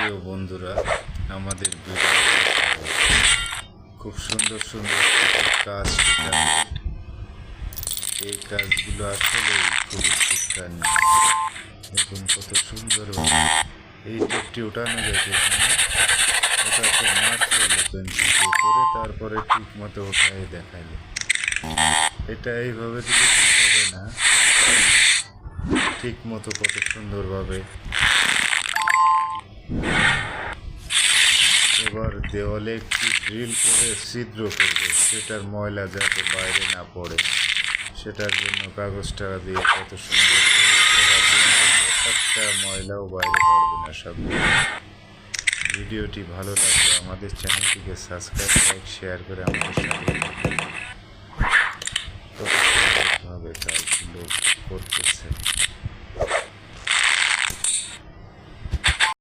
প্রিয় বন্ধুরা, আমাদের ভিডিও খুব সুন্দর সুন্দর কাজ শেখানো। এই কাজগুলো আসলে খুবই শিক্ষণীয়। দেখুন কত সুন্দর এই টেপটি ওঠানো যায়। ওটাকে মার্ক করলো পেন্সিল দিয়ে করে, তারপরে ঠিক মতো ওঠাই দেখাইলে। এটা এইভাবে দিলে ঠিক হবে না, ঠিক মতো কত সুন্দরভাবে। এবার দেওয়ালে একটি ড্রিল করে ছিদ্র করবে, সেটার ময়লা যাতে বাইরে না পড়ে, সেটার জন্য কাগজটা দিয়ে কত সুন্দর একটা ময়লাও বাইরে পড়বে না। সব ভিডিওটি ভালো লাগলে আমাদের চ্যানেলটিকে সাবস্ক্রাইব, লাইক, শেয়ার করে আমাদের সাথে কত সুন্দরভাবে কাজগুলো করতেছে।